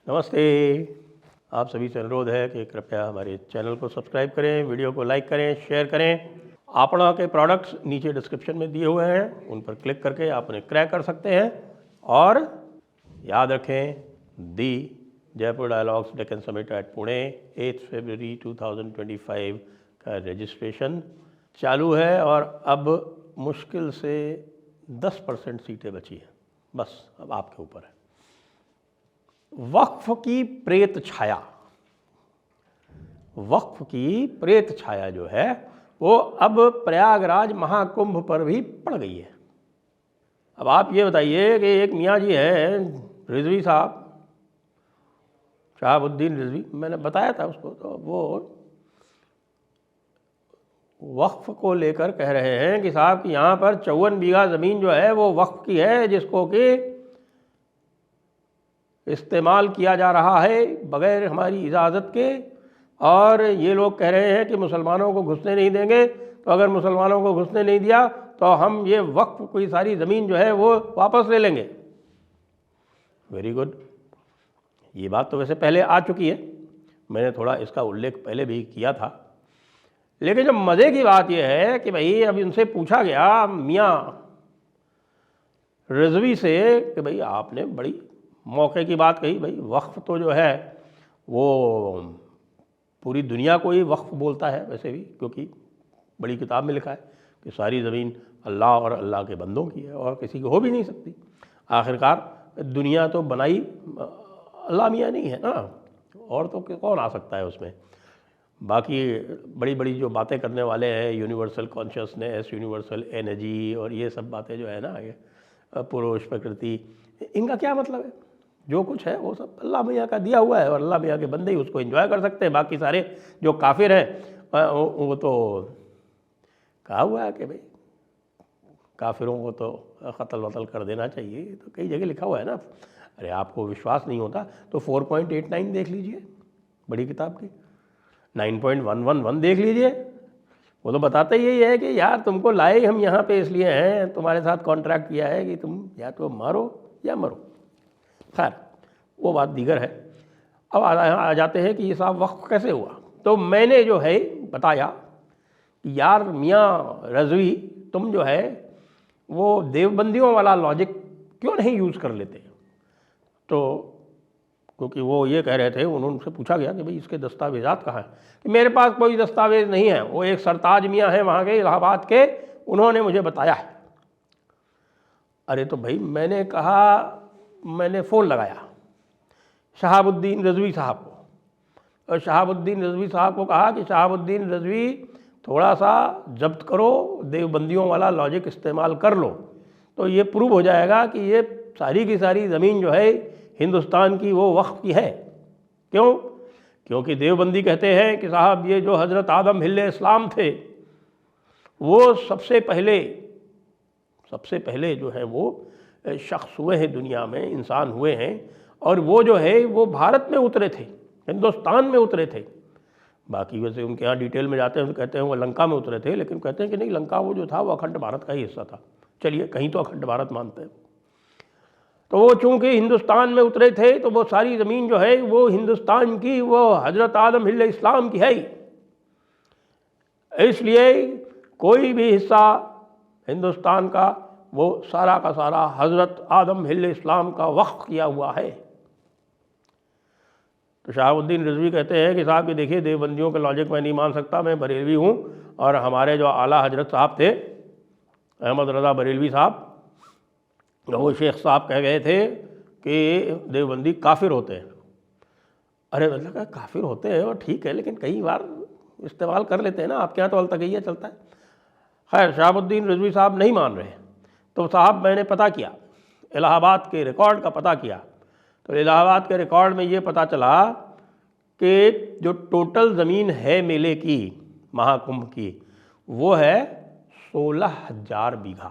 नमस्ते। आप सभी से अनुरोध है कि कृपया हमारे चैनल को सब्सक्राइब करें, वीडियो को लाइक करें, शेयर करें। आपणा के प्रोडक्ट्स नीचे डिस्क्रिप्शन में दिए हुए हैं, उन पर क्लिक करके आप उन्हें क्रैक कर सकते हैं। और याद रखें, the Jaipur dialogues Deccan summit at Pune 8 फरवरी 2025 का रजिस्ट्रेशन चालू है और अब मुश्किल से 10% सीटें बची हैं। बस अब आपके ऊपर है। वक्फ की प्रेत छाया, वक्फ की प्रेत छाया जो है वो अब प्रयागराज महाकुंभ पर भी पड़ गई है। अब आप ये बताइए कि एक मियाँ जी हैं रिजवी साहब, शहाबुद्दीन रिजवी, मैंने बताया था उसको, तो वो वक्फ को लेकर कह रहे हैं कि साहब कि यहाँ पर 54 बीघा ज़मीन जो है वो वक्फ की है, जिसको कि इस्तेमाल किया जा रहा है बग़ैर हमारी इजाज़त के। और ये लोग कह रहे हैं कि मुसलमानों को घुसने नहीं देंगे, तो अगर मुसलमानों को घुसने नहीं दिया तो हम ये वक्फ की सारी ज़मीन जो है वो वापस ले लेंगे। Very good. ये बात तो वैसे पहले आ चुकी है, मैंने थोड़ा इसका उल्लेख पहले भी किया था। लेकिन जब मज़े की बात यह है कि भाई अब इनसे पूछा गया मियाँ रिजवी से कि भाई आपने बड़ी मौके की बात कही, भाई वक्फ तो जो है वो पूरी दुनिया को ही वक्फ बोलता है वैसे भी, क्योंकि बड़ी किताब में लिखा है कि सारी ज़मीन अल्लाह और अल्लाह के बंदों की है और किसी की हो भी नहीं सकती। आखिरकार दुनिया तो बनाई अल्लाह मियाँ नहीं है ना, और तो कौन आ सकता है उसमें। बाकी बड़ी बड़ी जो बातें करने वाले हैं, यूनिवर्सल कॉन्शियसनेस, यूनिवर्सल एनर्जी और ये सब बातें जो है ना, ये पुरुष प्रकृति, इनका क्या मतलब है? जो कुछ है वो सब अल्लाह मियाँ का दिया हुआ है और अल्लाह मियाँ के बंदे ही उसको एंजॉय कर सकते हैं। बाकी सारे जो काफिर हैं वो तो कहा हुआ है कि भाई काफिरों को तो कत्ल वतल कर देना चाहिए, तो कई जगह लिखा हुआ है ना। अरे आपको विश्वास नहीं होता तो 4.89 देख लीजिए बड़ी किताब की, 9.111 देख लीजिए, वो तो बताता ही यही है कि यार तुमको लाए हम यहाँ पे इसलिए हैं, तुम्हारे साथ कॉन्ट्रैक्ट किया है कि तुम या तो मारो या मरो। खैर वो बात दीगर है। अब आ जाते हैं कि ये साहब वक्फ कैसे हुआ। तो मैंने जो है बताया कि यार मियाँ रज़वी, तुम जो है वो देवबंदियों वाला लॉजिक क्यों नहीं यूज़ कर लेते। तो क्योंकि वो ये कह रहे थे, उनसे पूछा गया कि भाई इसके दस्तावेज़ात कहाँ हैं, कि मेरे पास कोई दस्तावेज़ नहीं है, वो एक सरताज मियाँ हैं वहाँ के इलाहाबाद के, उन्होंने मुझे बताया है। अरे तो भाई मैंने कहा, मैंने फ़ोन लगाया शहाबुद्दीन रिजवी साहब को और शहाबुद्दीन रिजवी साहब को कहा कि शहाबुद्दीन रिजवी थोड़ा सा जब्त करो, देवबंदियों वाला लॉजिक इस्तेमाल कर लो, तो ये प्रूव हो जाएगा कि ये सारी की सारी ज़मीन जो है हिंदुस्तान की वो वक्फ की है। क्यों? क्योंकि देवबंदी कहते हैं कि साहब ये जो हज़रत आदम हिल्ले इस्लाम थे वो सबसे पहले जो है वो शख्स हुए हैं दुनिया में, इंसान हुए हैं, और वो जो है वो भारत में उतरे थे, हिंदुस्तान में उतरे थे। बाकी वैसे उनके यहाँ डिटेल में जाते हैं तो कहते हैं वो लंका में उतरे थे, लेकिन कहते हैं कि नहीं, लंका वो जो था वो अखंड भारत का ही हिस्सा था। चलिए कहीं तो अखंड भारत मानते हैं। तो वो चूँकि हिंदुस्तान में उतरे थे तो वो सारी ज़मीन जो है वो हिंदुस्तान की, वो हज़रत आदम हिल्ले इस्लाम की है ही। इसलिए कोई भी हिस्सा हिंदुस्तान का वो सारा का सारा हज़रत आदम हिल्ले इस्लाम का वक्फ किया हुआ है। तो शहाबुद्दीन रिजवी कहते हैं कि साहब कि देखिए देवबंदियों के लॉजिक मैं नहीं मान सकता, मैं बरेलवी हूँ, और हमारे जो आला हजरत साहब थे अहमद रज़ा बरेलवी साहब, वो शेख साहब कह गए थे कि देवबंदी काफिर होते हैं। अरे मतलब काफिर होते हैं और ठीक है, लेकिन कई बार इस्तेमाल कर लेते हैं ना, आपके यहाँ तो अलतकैया चलता है। खैर शहाबुद्दीन रिजवी साहब नहीं मान रहे, तो साहब मैंने पता किया, इलाहाबाद के रिकॉर्ड का पता किया, तो इलाहाबाद के रिकॉर्ड में ये पता चला कि जो टोटल ज़मीन है मेले की, महाकुंभ की, वो है 16,000 बीघा।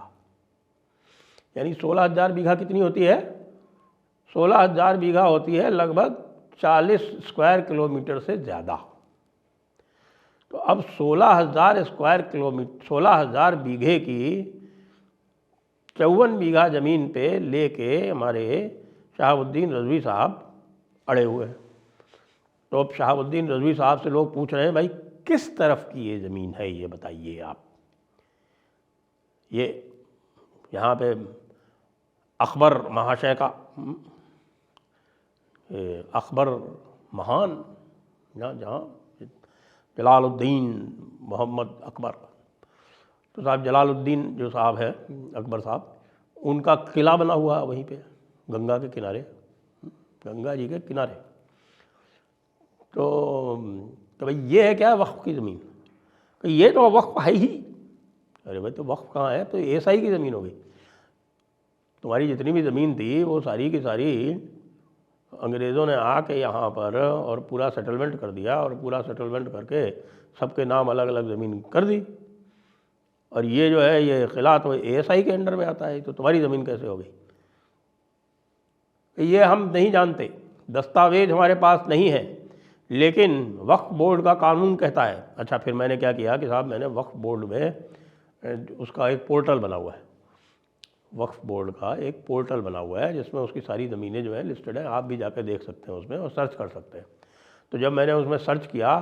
यानी 16,000 बीघा कितनी होती है? 16,000 बीघा होती है लगभग 40 स्क्वायर किलोमीटर से ज़्यादा। तो अब 16,000 स्क्वायर किलोमीटर, 16,000 बीघे की 54 बीघा ज़मीन पे लेके हमारे शहाबुद्दीन रिजवी साहब अड़े हुए हैं। तो अब शहाबुद्दीन रज़वी साहब से लोग पूछ रहे हैं, भाई किस तरफ की ये ज़मीन है, ये बताइए आप। ये यहाँ पे अकबर महाशय का, अकबर महान, जहाँ जलालुद्दीन मोहम्मद अकबर, तो साहब जलालुद्दीन जो साहब है अकबर साहब, उनका किला बना हुआ है वहीं पे गंगा के किनारे, गंगा जी के किनारे। तो भाई ये है क्या, वक्फ की ज़मीन? तो ये तो वक्फ है ही। अरे भाई तो वक्फ कहाँ है? तो एएसआई की ज़मीन हो गई। तुम्हारी जितनी भी ज़मीन थी वो सारी की सारी अंग्रेज़ों ने आके यहाँ पर और पूरा सेटलमेंट कर दिया, और पूरा सेटलमेंट करके सबके नाम अलग अलग ज़मीन कर दी। और ये जो है ये किला तो एएसआई के अंडर में आता है, तो तुम्हारी ज़मीन कैसे हो गई? ये हम नहीं जानते, दस्तावेज हमारे पास नहीं है, लेकिन वक्फ बोर्ड का कानून कहता है। अच्छा, फिर मैंने क्या किया कि साहब मैंने वक्फ बोर्ड में उसका एक पोर्टल बना हुआ है, वक्फ बोर्ड का एक पोर्टल बना हुआ है जिसमें उसकी सारी ज़मीनें जो है लिस्टेड है, आप भी जाकर देख सकते हैं उसमें और सर्च कर सकते हैं। तो जब मैंने उसमें सर्च किया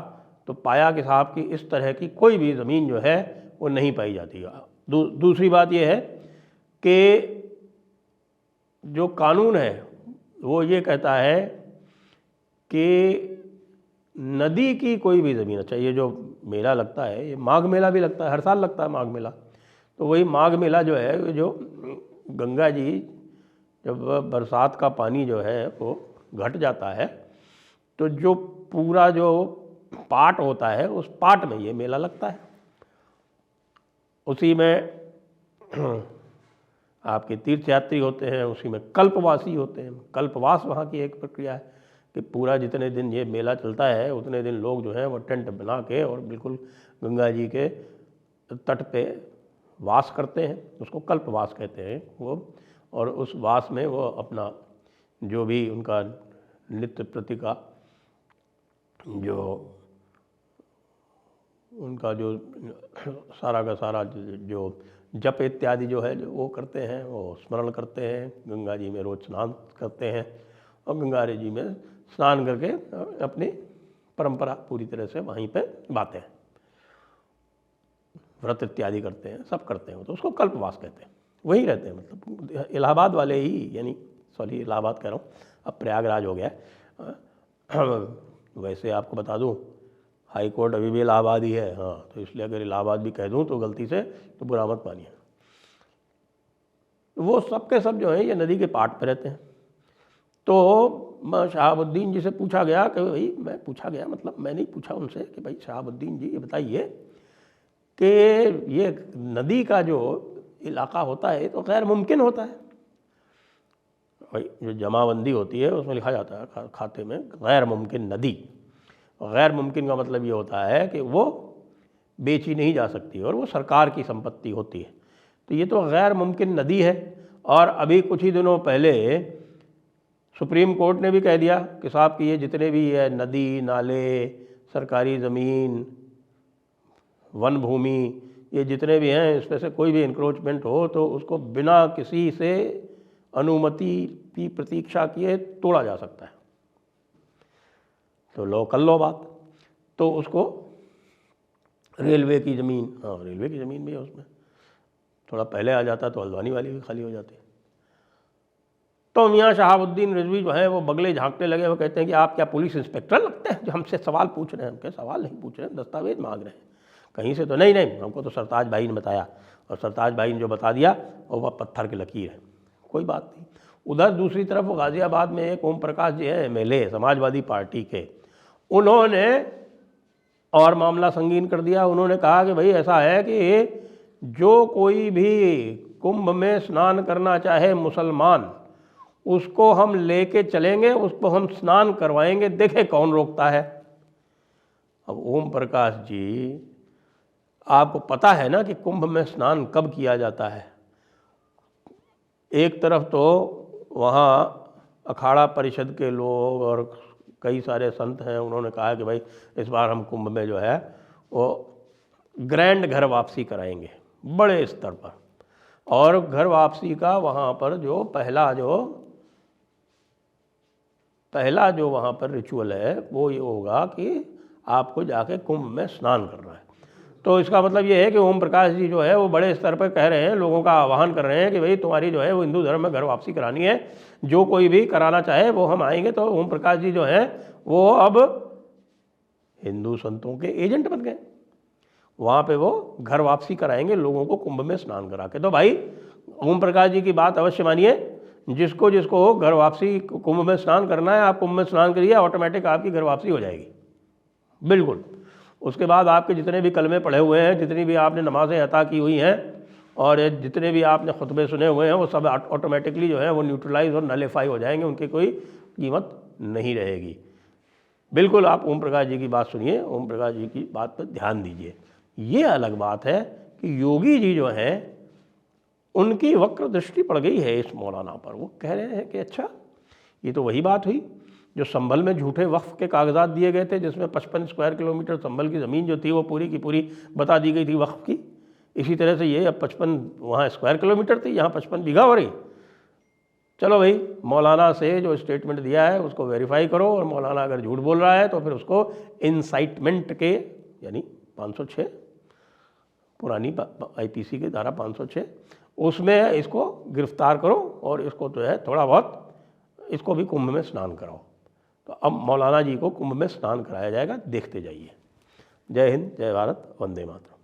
तो पाया कि साहब की इस तरह की कोई भी ज़मीन जो है वो नहीं पाई जाती। दूसरी बात यह है कि जो कानून है वो ये कहता है कि नदी की कोई भी ज़मीन, अच्छा ये जो मेला लगता है, ये माघ मेला भी लगता है, हर साल लगता है माघ मेला। तो वही माघ मेला जो है, जो गंगा जी जब बरसात का पानी जो है वो घट जाता है, तो जो पूरा जो पाट होता है उस पाट में ये मेला लगता है। उसी में आपके तीर्थयात्री होते हैं, उसी में कल्पवासी होते हैं। कल्पवास वहाँ की एक प्रक्रिया है कि पूरा जितने दिन ये मेला चलता है उतने दिन लोग जो हैं वो टेंट बना के और बिल्कुल गंगा जी के तट पे वास करते हैं, उसको कल्पवास कहते हैं वो। और उस वास में वो अपना जो भी उनका नित्य प्रति का जो उनका जो सारा का सारा जो जप इत्यादि जो है वो करते हैं, वो स्मरण करते हैं, गंगा जी में रोज़ स्नान करते हैं और गंगा जी में स्नान करके अपनी परंपरा पूरी तरह से वहीं पे बातें हैं, व्रत इत्यादि करते हैं, सब करते हैं, तो उसको कल्पवास कहते हैं। वहीं रहते हैं, मतलब इलाहाबाद वाले ही, यानी सॉरी इलाहाबाद कह रहा हूँ, अब प्रयागराज हो गया है। वैसे आपको बता दूँ हाई कोर्ट अभी भी इलाहाबाद ही है, हाँ, तो इसलिए अगर इलाहाबाद भी कह दूँ तो गलती से तो बुरा मत मानिए। वो सब के सब जो है ये नदी के पाट पर रहते हैं। तो शहाबुद्दीन जी से पूछा गया कि भाई, मैं पूछा गया मतलब मैं नहीं पूछा उनसे कि भाई शहाबुद्दीन जी ये बताइए कि ये नदी का जो इलाका होता है तो गैर मुमकिन होता है। भाई जो जमाबंदी होती है उसमें लिखा जाता है खाते में गैर मुमकिन नदी। गैर मुमकिन का मतलब ये होता है कि वो बेची नहीं जा सकती और वो सरकार की संपत्ति होती है। तो ये तो गैर मुमकिन नदी है। और अभी कुछ ही दिनों पहले सुप्रीम कोर्ट ने भी कह दिया कि साहब कि ये जितने भी है नदी, नाले, सरकारी ज़मीन, वन भूमि, ये जितने भी हैं इसमें से कोई भी इंक्रोचमेंट हो तो उसको बिना किसी से अनुमति की प्रतीक्षा किए तोड़ा जा सकता है। तो लो कर लो बात। तो उसको रेलवे की ज़मीन, हाँ रेलवे की ज़मीन भी है उसमें, थोड़ा पहले आ जाता तो हल्द्वानी वाली भी खाली हो जाती। तो मियाँ शहाबुद्दीन रिजवी जो है वो बगले झांकने लगे। वो कहते हैं कि आप क्या पुलिस इंस्पेक्टर लगते हैं जो हमसे सवाल पूछ रहे हैं? हम क्या सवाल नहीं पूछ रहे हैं, दस्तावेज मांग रहे हैं कहीं से तो नहीं। नहीं, हमको तो सरताज भाई ने बताया और सरताज भाई ने जो बता दिया और वह पत्थर की लकीर है, कोई बात नहीं। उधर दूसरी तरफ गाज़ियाबाद में एक ओम प्रकाश जी है एमएलए समाजवादी पार्टी के, उन्होंने और मामला संगीन कर दिया। उन्होंने कहा कि भाई ऐसा है कि जो कोई भी कुंभ में स्नान करना चाहे मुसलमान, उसको हम लेके चलेंगे, उसको हम स्नान करवाएंगे, देखे कौन रोकता है। अब ओम प्रकाश जी, आपको पता है ना कि कुंभ में स्नान कब किया जाता है? एक तरफ तो वहाँ अखाड़ा परिषद के लोग और कई सारे संत हैं, उन्होंने कहा कि भाई इस बार हम कुंभ में जो है वो ग्रैंड घर वापसी कराएंगे बड़े स्तर पर। और घर वापसी का वहाँ पर जो पहला जो पहला जो वहाँ पर रिचुअल है वो ये होगा कि आपको जाके कुंभ में स्नान करना है। तो इसका मतलब ये है कि ओम प्रकाश जी जो है वो बड़े स्तर पर कह रहे हैं, लोगों का आह्वान कर रहे हैं कि भाई तुम्हारी जो है वो हिंदू धर्म में घर वापसी करानी है, जो कोई भी कराना चाहे वो हम आएंगे। तो ओम प्रकाश जी जो हैं वो अब हिंदू संतों के एजेंट बन गए, वहाँ पे वो घर वापसी कराएंगे लोगों को कुंभ में स्नान करा के। तो भाई ओम प्रकाश जी की बात अवश्य मानिए, जिसको जिसको घर वापसी कुंभ में स्नान करना है, आप कुंभ में स्नान करिए, ऑटोमेटिक आपकी घर वापसी हो जाएगी बिल्कुल। उसके बाद आपके जितने भी कलमे पढ़े हुए हैं, जितनी भी आपने नमाज़ें अता की हुई हैं और जितने भी आपने खुतबे सुने हुए हैं, वो सब ऑटोमेटिकली जो है वो न्यूट्रलाइज और नलीफाई हो जाएंगे, उनकी कोई कीमत नहीं रहेगी। बिल्कुल आप ओम प्रकाश जी की बात सुनिए, ओम प्रकाश जी की बात पर ध्यान दीजिए। ये अलग बात है कि योगी जी जो हैं उनकी वक्र दृष्टि पड़ गई है इस मौलाना पर। वो कह रहे हैं कि अच्छा ये तो वही बात हुई जो संभल में झूठे वक्फ के कागजात दिए गए थे, जिसमें 55 स्क्वायर किलोमीटर संभल की ज़मीन जो थी वो पूरी की पूरी बता दी गई थी वक्फ की। इसी तरह से ये अब 55 वहाँ स्क्वायर किलोमीटर थी, यहाँ 55 बीघा हो रही। चलो भाई, मौलाना से जो स्टेटमेंट दिया है उसको वेरीफाई करो, और मौलाना अगर झूठ बोल रहा है तो फिर उसको इंसाइटमेंट के यानी 506 पुरानी IPC की धारा 506 उसमें इसको गिरफ्तार करो और इसको जो है थोड़ा बहुत इसको भी कुंभ में स्नान कराओ। तो अब मौलाना जी को कुंभ में स्नान कराया जाएगा, देखते जाइए। जय हिंद, जय भारत, वंदे मातरम।